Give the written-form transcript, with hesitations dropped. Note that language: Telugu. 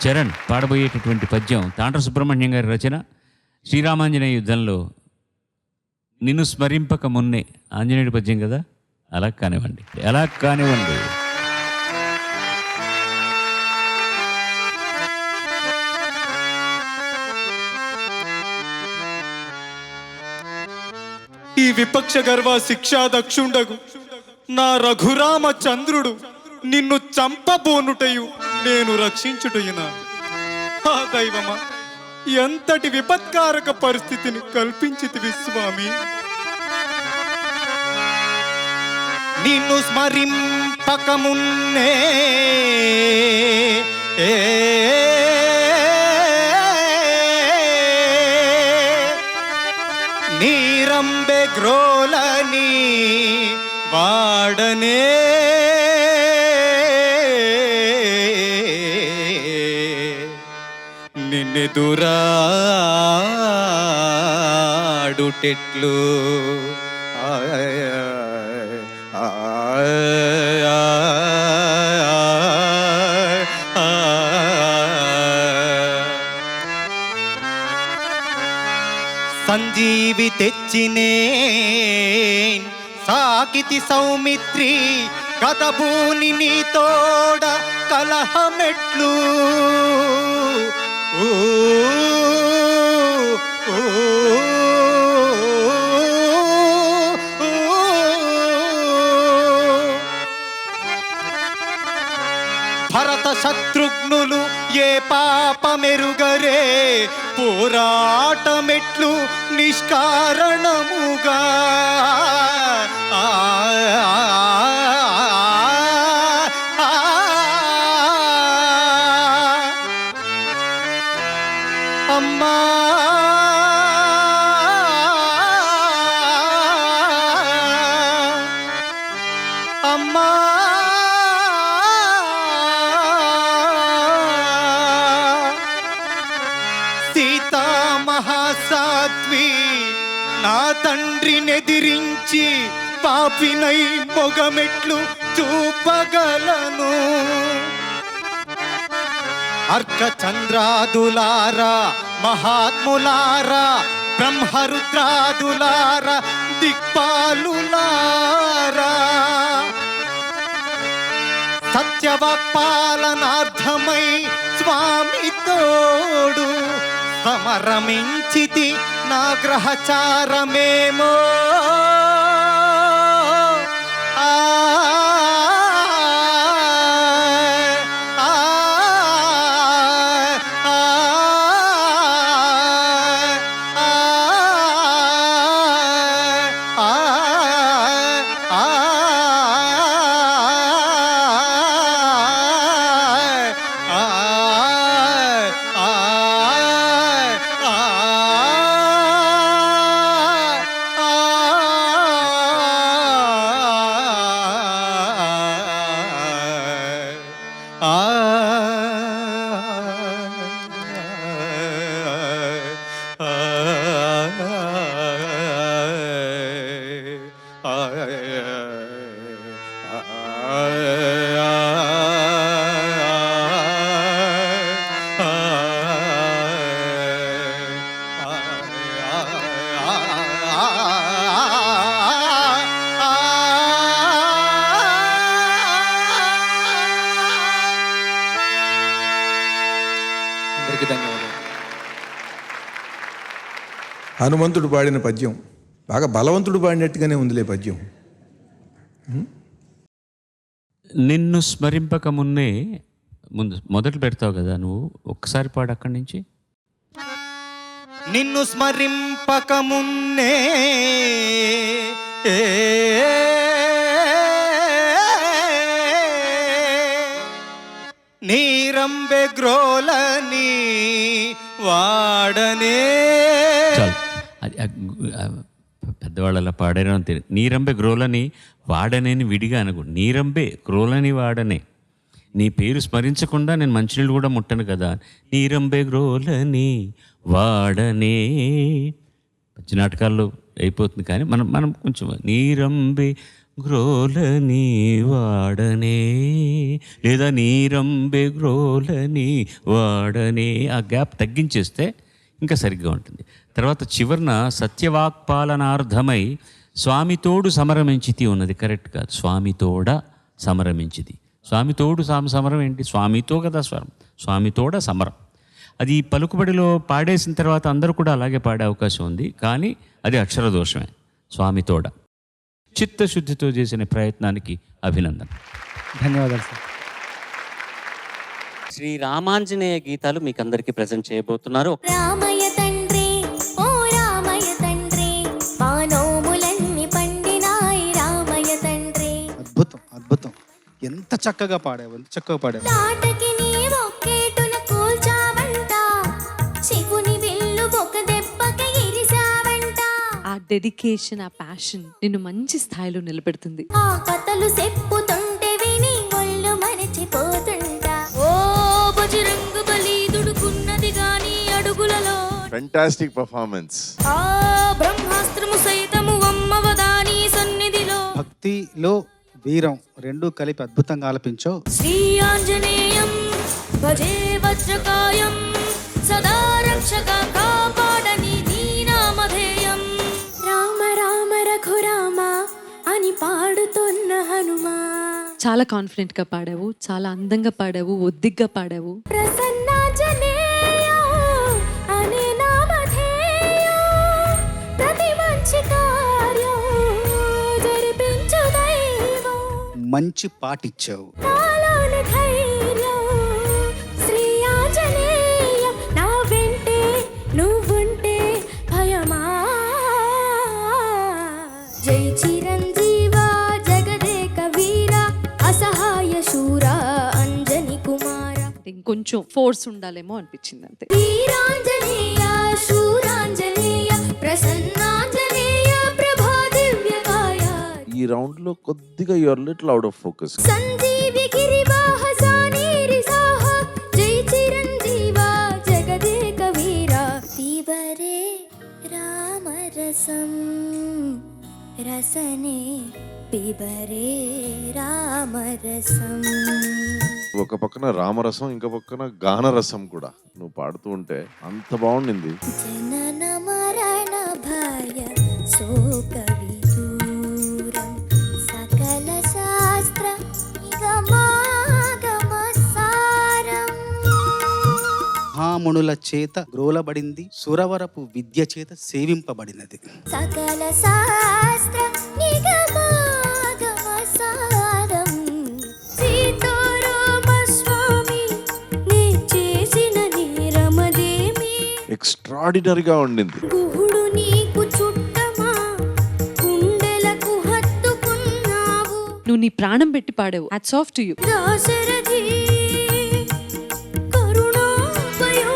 చరణ్ పాడబోయేటటువంటి పద్యం తాండ్ర సుబ్రహ్మణ్యం గారి రచన. శ్రీరామాంజనేయ యుద్ధంలో నిన్ను స్మరింపక మున్నే ఆంజనేయుడి పద్యం కదా, అలా కానివ్వండి, ఎలా కానివ్వండి. ఈ విపక్ష గర్వ శిక్షా దక్షుండగు నా రఘురామచంద్రుడు నిన్ను చంపబోనుటయు నేను రక్షించుటయునా. ఆ దైవమా, ఎంతటి విపత్కారక పరిస్థితిని కల్పించితివి స్వామి. నిన్ను స్మరింపకమున్నే నీరంబె గ్రోలని వాడనే నిన్నెదురాడుటెట్లు సంజీవి తెచ్చినే సాకితి సౌమిత్రి కథభూని నీ తోడ కలహమెట్లు భరత శత్రుఘ్నులు ఏ పాపమెరుగరే పోరాటమెట్లు నిష్కారణముగా అమ్మా అమ్మా సీతా మహాసాత్వి నా తండ్రినెదిరించి పాపినై మొగమెట్లు చూపగలను. అర్కచంద్రాదులారా మహాత్ములారా బ్రహ్మరుద్రాదులారా దిక్పాలులారా సత్యవాక్పాలనార్థమై స్వామి తోడు సమరమించితి నా గ్రహచారమేమో. హనుమంతుడు పాడిన పద్యం బాగా బలవంతుడు పాడినట్టుగానే ఉందిలే పద్యం. నిన్ను స్మరింపక మున్నే ముందు మొదలు పెడతావు కదా నువ్వు, ఒక్కసారి పాడు అక్కడి నుంచి. నిన్ను స్మరింపక మున్నే నీరంబె గ్రోలని వాడనే. అది పెద్దవాళ్ళు అలా పాడారు అంతే. నీరంబె గ్రోలని వాడనేని విడిగా అనకు, నీరంబె గ్రోలని వాడనే. నీ పేరు స్మరించకుండా నేను మంచినీళ్ళు కూడా ముట్టను కదా. నీరంబె గ్రోలని వాడనే పచ్చి నాటకాల్లో అయిపోతుంది, కానీ మనం కొంచెం నీరంబె గ్రోలని వాడనే, లేదా నీరంబే గ్రోలని వాడనే. ఆ గ్యాప్ తగ్గించేస్తే ఇంకా సరిగ్గా ఉంటుంది. తర్వాత చివరన సత్యవాక్పాలనార్థమై స్వామితోడు సమరమించితి ఉన్నది కరెక్ట్ కాదు. స్వామితోడ సమరమించిది. స్వామితోడు సమరం ఏంటి? స్వామితో కదా స్వరం, స్వామితోడ సమరం. అది పలుకుబడిలో పాడేసిన తర్వాత అందరూ కూడా అలాగే పాడే అవకాశం ఉంది, కానీ అది అక్షర దోషమే. స్వామితోడ. చిత్తశుద్ధితో చేసిన ప్రయత్నానికి అభినందన. ధన్యవాదాలు సార్. శ్రీ రామాంజనేయ గీతాలు మీకు అందరికీ ప్రజెంట్ చేయబోతున్నారు. రామయ్య తండ్రి, ఓ రామయ్య తండ్రి, మానోములన్నీ పండినాయి రామయ్య తండ్రి. అద్భుతం అద్భుతం, ఎంత చక్కగా పాడావు, ఎంత చక్కగా పాడావు. తాటకి నీ ఒక్కేటున కూల్చావంట, శివుని విల్లు ఒక దెబ్బకి ఇరిసావంట. ఆ డెడికేషన్, ఆ ప్యాషన్ నిన్ను మంచి స్థాయిలో నిలబెడుతుంది. ఆ కథలు చెప్పుతుంటే విని ఒళ్ళు మరచిపోతుంటా. ఓ బజరంగు బలి దుడుకున్నది గాని అడుగులలో, Fantastic performance. ఆ బ్రహ్మాస్త్రము సైతము అమ్మవదాని సన్నిధిలో. భక్తిలో వీరం రెండు కలిపి అద్భుతంగా ఆలపించావు. శ్రీ ఆంజనేయం భజే వజ్రకాయం, సదా రక్షక కాపాడని నీ నామధేయం. రామ రామ రఘురామ అని పాడుతున్న హనుమా. చాలా కాన్ఫిడెంట్ గా పాడావు, చాలా అందంగా పాడావు, ఒద్దిగ్గా పాడావు. ప్రసన్నాంజనేయ అనే నామధేయం, ప్రతి మంచి కార్యం జరిపించు దైవం. మంచి పాటిచ్చావు. నాలోని ధైర్యం శ్రీ ఆంజనేయం, నా వెంటే నువ్వుంటే భయమా. జై చిరంజీవా జగదేక వీర, అసహాయ శూరా అంజని కుమార. ఇంకొంచెం ఫోర్స్ ఉండాలేమో అనిపించింది అంతే. వీరాంజనేయ శూరాంజనేయ ప్రసన్నాంజనేయ ప్రభా దివ్యకాయ. ఈ రౌండ్ లో కొద్దిగా your little out of focus. సంజీవి గిరివాహ సానీరి సాహ, జై చిరంజీవా జగదేక వీర. పిబరే రామరసం రసనే, పిబరే రామరసం. ఒక పక్కన రామరసం, ఇంకో పక్కన గానరసం కూడా నువ్వు పాడుతూ ఉంటే అంత బాగుండింది. జనన మరణ భయ శోక విదూరం, సకల శాస్త్ర నిగమాగమ సారం. మహామునుల చేత గ్రోలబడింది, సురవరపు విద్య చేత సేవింపబడినది. సకల శాస్త్ర నిగమాగమ సారం. సీతారామ స్వామి నీ చేసిన నీరమదేమి, ఎక్స్ట్రాడినరీగా ఉండింది. గుహుడు నీకు చుట్టమా, గుండెలకు హత్తుకున్నావు. నువ్వు నీ ప్రాణం పెట్టి పాడావు. Hats off to you. Dasarathi